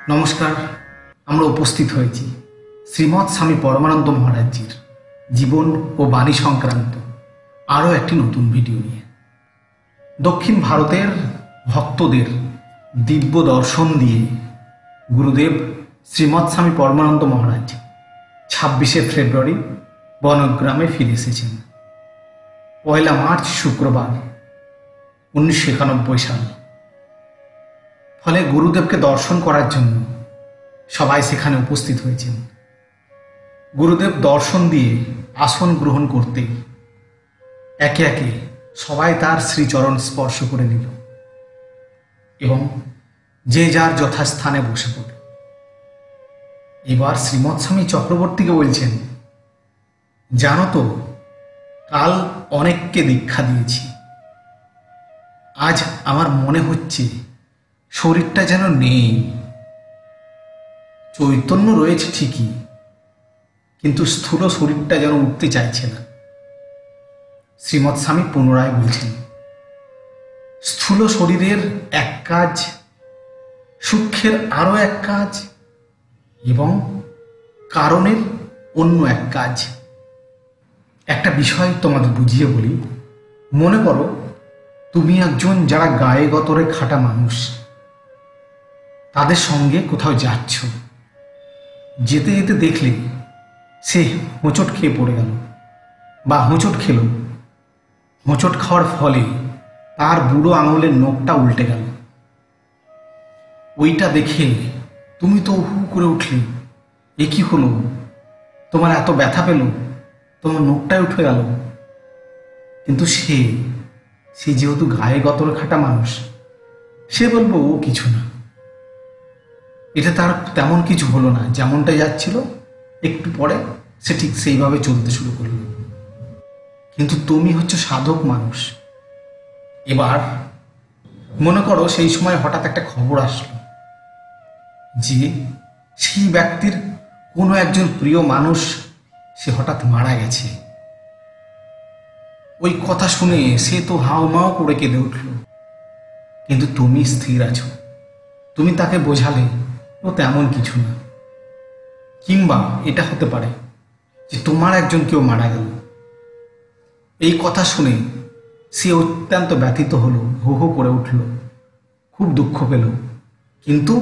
নমস্কার। আমরা উপস্থিত হয়েছি শ্রীমৎ স্বামী পরমানন্দ মহারাজজির জীবন ও বাণী সংক্রান্ত আরও একটি নতুন ভিডিও নিয়ে। দক্ষিণ ভারতের ভক্তদের দিব্য দর্শন দিয়ে গুরুদেব শ্রীমৎ স্বামী পরমানন্দ মহারাজ 26শে ফেব্রুয়ারি বনগ্রামে ফিরে এসেছেন। 1 মার্চ শুক্রবার 1991 সাল। ফলে গুরুদেবকে দর্শন করার জন্য সবাই সেখানে উপস্থিত হয়েছেন। গুরুদেব দর্শন দিয়ে আসন গ্রহণ করতেই একে একে সবাই তার শ্রীচরণ স্পর্শ করে নিল এবং যে যার যথাস্থানে বসে পড়ল। এবার শ্রীমৎ স্বামী চক্রবর্তীকে বলছেন, জানো তো, কাল অনেককে দীক্ষা দিয়েছি। আজ আমার মনে হচ্ছে শরীরটা যেন নেই। চৈতন্য রয়েছে ঠিকই, কিন্তু স্থূল শরীরটা যেন উঠতে চাইছে না। শ্রীমৎ স্বামী পুনরায় বলছেন, স্থূল শরীরের এক কাজ, সূক্ষ্মের আরও এক কাজ এবং কারণের অন্য এক কাজ। একটা বিষয় তোমাদের বুঝিয়ে বলি। মনে করো তুমি একজন যারা গায়ে গতরে খাটা মানুষ, তাদের সঙ্গে কোথাও যাচ্ছ। যেতে যেতে দেখলে সে হোঁচট খেয়ে পড়ে গেল বা হোঁচট খেল। হোঁচট খাওয়ার ফলে তার বুড়ো আঙুলের নখটা উল্টে গেল। ওইটা দেখে তুমি তো হু করে উঠলে, এ কি হলো, তোমার এত ব্যথা পেল, তোমার নখটাই উঠে গেল। কিন্তু সে যেহেতু গায়ে গতরে খাটা মানুষ, সে বলবো ও কিছু না, এটা তার তেমন কিছু হলো না, যেমনটা যাচ্ছিল একটু পরে সে ঠিক সেইভাবে চলতে শুরু করল। কিন্তু তুমি হচ্ছে সাধক মানুষ। এবার মনে করো সেই সময় হঠাৎ একটা খবর আসলো যে সেই ব্যক্তির কোনো একজন প্রিয় মানুষ সে হঠাৎ মারা গেছে। ওই কথা শুনে সে তো হাউমাউ করে কেঁদে উঠল। কিন্তু তুমি স্থির আছো, তুমি তাকে বোঝালে ও তেমন কিছু না। কিংবা এটা হতে পারে যে তোমার একজন কেউ মারা গেল। এই কথা শুনে সে অত্যন্ত ব্যথিত হলো, হো হো করে উঠল, খুব দুঃখ পেল। কিন্তু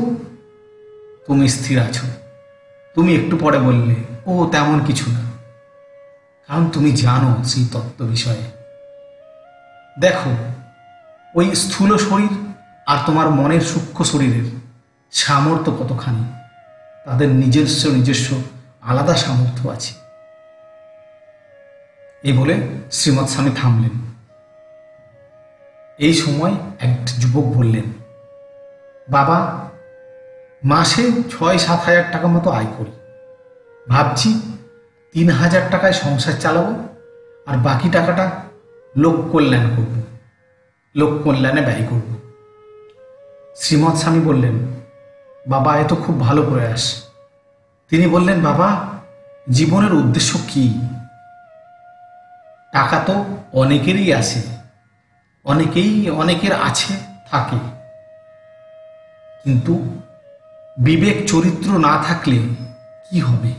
তুমি স্থির আছো। তুমি একটু পরে বললে ও তেমন কিছু না, কারণ তুমি জানো সেই তত্ত্ব বিষয়ে। দেখো, ওই স্থূল শরীর আর তোমার মনের সূক্ষ্ম শরীরের সামর্থ্য কতখানি। তাদের নিজস্ব আলাদা সামর্থ্য আছে। এই বলে শ্রীমৎ স্বামী থামলেন। এই সময় এক যুবক বললেন, বাবা, মাসে 6-7 হাজার টাকা মতো আয় করি। ভাবছি 3,000 টাকায় সংসার চালাবো আর বাকি টাকাটা লোক কল্যাণ করব, লোক কল্যাণে ব্যয় করব। শ্রীমৎ স্বামী বললেন, বাবা, এ তো খুব ভালো প্রয়াস। তিনি বললেন, বাবা, জীবনের উদ্দেশ্য কি? টাকা তো অনেকেরই আছে, অনেকের আছে, থাকে, কিন্তু বিবেক চরিত্র না থাকলে কি হবে?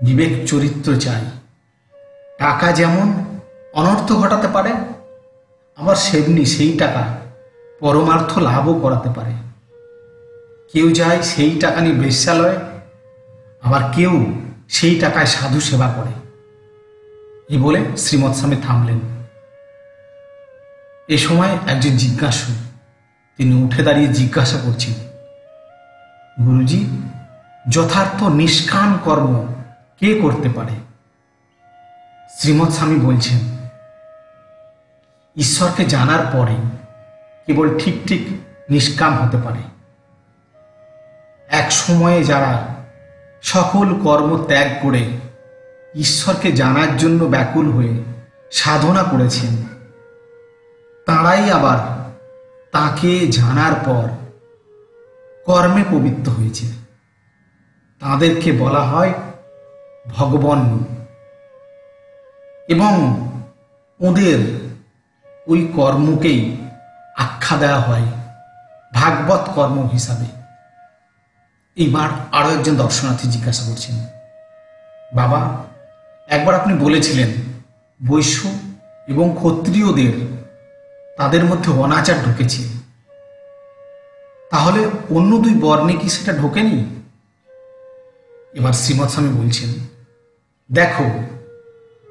বিবেক চরিত্র চাই। টাকা যেমন অনর্থ ঘটাতে পারে, আবার সেমনি সেই টাকা পরমার্থ লাভও করাতে পারে। কেউ যায় সেই টাকা নিয়ে বেশ্যালয়ে, আবার কেউ সেই টাকায় সাধু সেবা করে। এই বলে শ্রীমৎ স্বামী থামলেন। এ সময় একজন জিজ্ঞাসু, তিনি উঠে দাঁড়িয়ে জিজ্ঞাসা করছেন, গুরুজি, যথার্থ নিষ্কাম কর্ম কে করতে পারে? শ্রীমৎ স্বামী বলছেন, ঈশ্বরকে জানার পরে কেবল ঠিক নিষ্কাম হতে পারে। এক সময়ে যারা সকল কর্ম ত্যাগ করে ঈশ্বরকে জানার জন্য ব্যাকুল হয়ে সাধনা করেছেন, তাঁরাই আবার তাকে জানার পর কর্মে পবিত্র হয়েছে। তাদেরকে বলা হয় ভগবান, এবং ওদের ওই কর্মকেই আখ্যা দেওয়া হয় ভাগবত কর্ম হিসাবে। এইবার আরো একজন দর্শনার্থী জিজ্ঞাসা করছেন, বাবা, একবার আপনি বলেছিলেন বৈশ্য এবং ক্ষত্রিয়দের তাদের মধ্যে অনাচার ঢুকেছে, তাহলে অন্য দুই বর্ণে কি সেটা ঢোকেনি? এবার শ্রীমৎ স্বামী বলছেন, দেখো,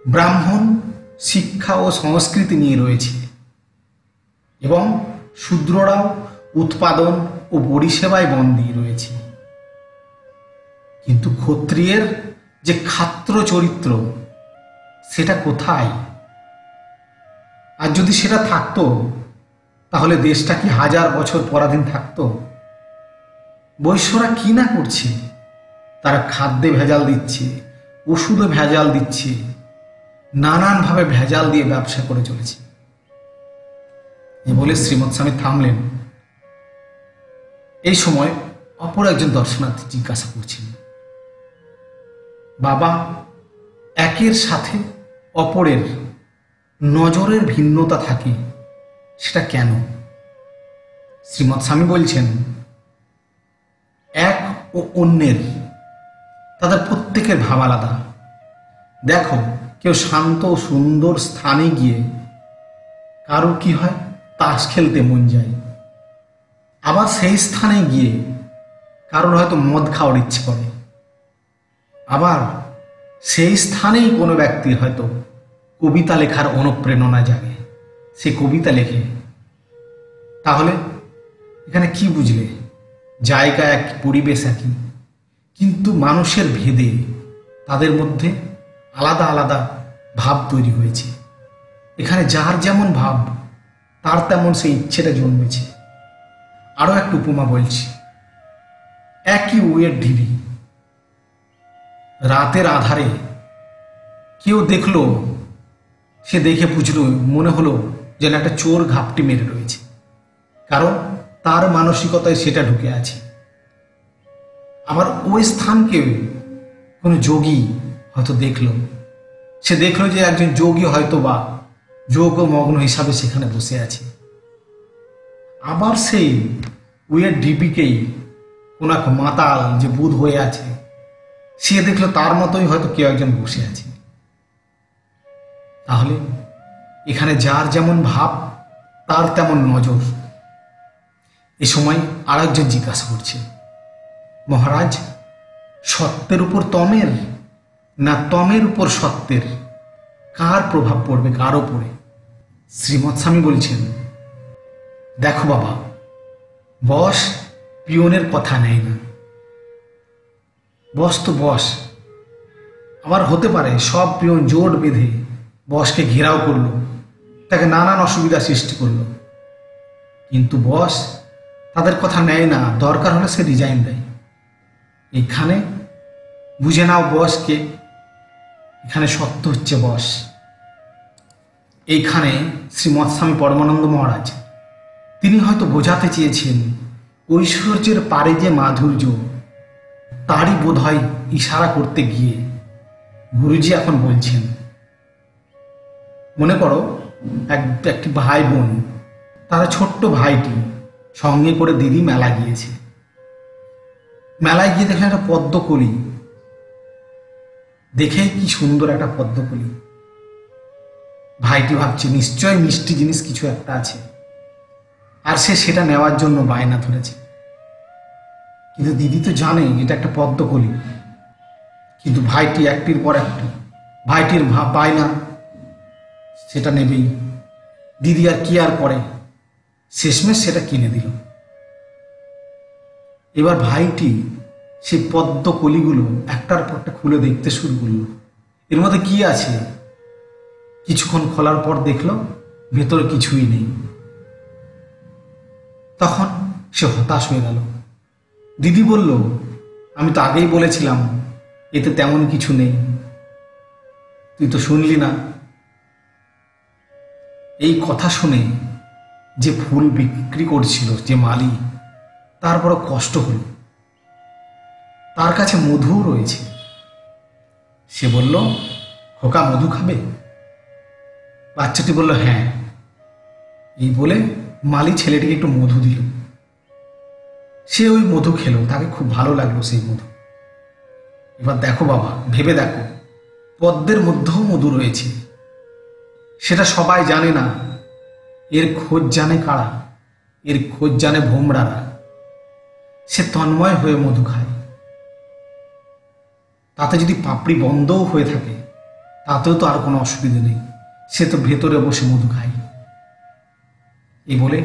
ব্রাহ্মণ শিক্ষা ও সংস্কৃতি নিয়ে রয়েছে এবং শূদ্ররাও উৎপাদন ও পরিষেবায় বন্দী রয়েছে, কিন্তু ক্ষত্রিয়ের যে ক্ষাত্র চরিত্র সেটা কোথায়? আর যদি সেটা থাকতো তাহলে দেশটা কি 1000 বছর পরাধীন থাকতো? বৈশ্যরা কি না করছে, তারা খাদ্যে ভেজাল দিচ্ছে, ওষুধে ভেজাল দিচ্ছে, নানানভাবে ভেজাল দিয়ে ব্যবসা করে চলেছে। এ বলে শ্রীমৎ স্বামী থামলেন। এই সময় অপর একজন দর্শনার্থী জিজ্ঞাসা করছেন, বাবা, একের সাথে অপরের নজরের ভিন্নতা থাকে, সেটা কেন? শ্রীমৎ স্বামী বলছেন, এক ও অন্যের তাদের প্রত্যেকের ভাব আলাদা। দেখো, কেউ শান্ত ও সুন্দর স্থানে গিয়ে কারো কি হয়, তাস খেলতে মন যায়, আবার সেই স্থানে গিয়ে কারোর হয়তো মদ খাওয়ার ইচ্ছে করে, আবার সেই স্থানেই কোনো ব্যক্তির হয়তো কবিতা লেখার অনুপ্রেরণা জাগে, সে কবিতা লেখে। তাহলে এখানে কি বুঝলে? জায়গা এক, পরিবেশ একই, কিন্তু মানুষের ভেদে তাদের মধ্যে আলাদা আলাদা ভাব তৈরি হয়েছে। এখানে যার যেমন ভাব তার তেমন সেই ইচ্ছেটা জন্মেছে। আরো একটা উপমা বলছি, একই উইয়ের ঢিবি, রাতের আধারে কেউ দেখলো, সে দেখে বুঝলো, মনে হলো যেন একটা চোর ঘাপটি মেরে রয়েছে, কারণ তার মানসিকতায় সেটা ঢুকে আছে। আবার ওই স্থানকে কোনো যোগী হয়তো দেখলো, সে দেখলো যে একজন যোগী হয়তো বা যোগ মগ্ন হিসাবে সেখানে বসে আছে। আবার সেই উইয়ের ডিবিকেই কোন এক মাতাল যে বুধ হয়ে আছে, সে দেখলো তার মতোই হয়তো কেউ একজন বসে আছে। তাহলে এখানে যার যেমন ভাব তার তেমন নজর। এ সময় আর একজন জিজ্ঞাসা করছে, মহারাজ, সত্যের উপর তমের না তমের উপর সত্যের, কার প্রভাব পড়বে কার ওপরে? শ্রীমৎ স্বামী বলছেন, দেখো বাবা, বস পিয়নের কথা নেয় না। বস তো বস, আবার হতে পারে সব পিয়ন জোট বেঁধে বসকে ঘেরাও করলো, তাকে নানান অসুবিধা সৃষ্টি করলো, কিন্তু বস তাদের কথা নেয় না, দরকার হলে সে রিজাইন দেয়। এখানে বুঝে নাও বসকে, এখানে সত্য হচ্ছে বস। এইখানে শ্রীমৎ স্বামী পরমানন্দ মহারাজ তিনি হয়তো বোঝাতে চেয়েছেন ঐশ্বর্যের পারে যে মাধুর্য, তারই বোধ হয় ইশারা করতে গিয়ে গুরুজি এখন বলছেন। মনে করো একটি ভাই বোন, তারা ছোট্ট ভাইটি সঙ্গে করে দিদি মেলা গিয়েছে। মেলায় গিয়ে দেখলেন একটা পদ্মকলি, দেখেই কি সুন্দর একটা পদ্মকলি। ভাইটি ভাবছে নিশ্চয় মিষ্টি জিনিস কিছু একটা আছে, আর সে সেটা নেওয়ার জন্য বায়না ধরেছে। কিন্তু দিদি তো জানে এটা একটা পদ্মকলি, কিন্তু ভাইটি একটির পর একটি, ভাইটির বায়না সেটা নেবেই। দিদি আর কি আর করে, শেষমেশ সেটা কিনে দিল। এবার ভাইটি সেই পদ্মকলিগুলো একটার পর একটা খুলে দেখতে শুরু করলো, এর মধ্যে কি আছে। কিছুক্ষণ খোলার পর দেখলো ভেতরে কিছুই নেই। তখন সে হতাশ হয়ে গেল। দিদি বলল, আমি তো আগেই বলেছিলাম এতে তেমন কিছু নেই, তুই তো শুনলি না। এই কথা শুনে যে ফুল বিক্রি করছিল যে মালি, তার বড় কষ্ট হল। তার কাছে মধুও রয়েছে। সে বলল, খোকা মধু খাবে? বাচ্চাটি বলল, হ্যাঁ। এই বলে মালি ছেলেটিকে একটু মধু দিল। সে ওই মধু খেলো, তাকে খুব ভালো লাগলো সেই মধু। এবার দেখো বাবা, ভেবে দেখো, পদ্মের মধ্যেও মধু রয়েছে, সেটা সবাই জানে না। এর খোঁজ জানে কারা? এর খোঁজ জানে ভোমরারা। সে তন্ময় হয়ে মধু খায়। তাতে যদি পাপড়ি বন্ধও হয়ে থাকে তাতেও তো আর কোনো অসুবিধে নেই, সে তো ভেতরে বসে মধু খায়। এই বলে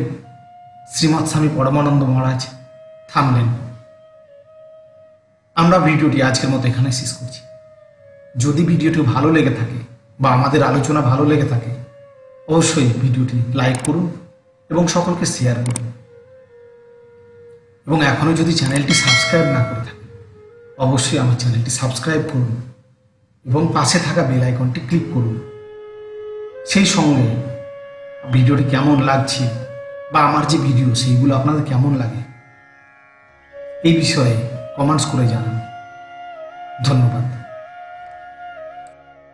শ্রীমৎ স্বামী পরমানন্দ মহারাজ থামলেন। আমরা ভিডিওটি আজকের মতো এখানে শেষ করছি। যদি ভিডিওটি ভালো লেগে থাকে বা আমাদের আলোচনা ভালো লেগে থাকে, অবশ্যই ভিডিওটি লাইক করুন এবং সকলকে শেয়ার করুন। এবং এখনও যদি চ্যানেলটি সাবস্ক্রাইব না করে থাকে, অবশ্যই আমার চ্যানেলটি সাবস্ক্রাইব করুন এবং পাশে থাকা বেল আইকনটি ক্লিক করুন। সেই সঙ্গে ভিডিওটি কেমন লাগছে বা আমার যে ভিডিও সেইগুলো আপনাদের কেমন লাগে এই বিষয়ে কমেন্টস করে জানান।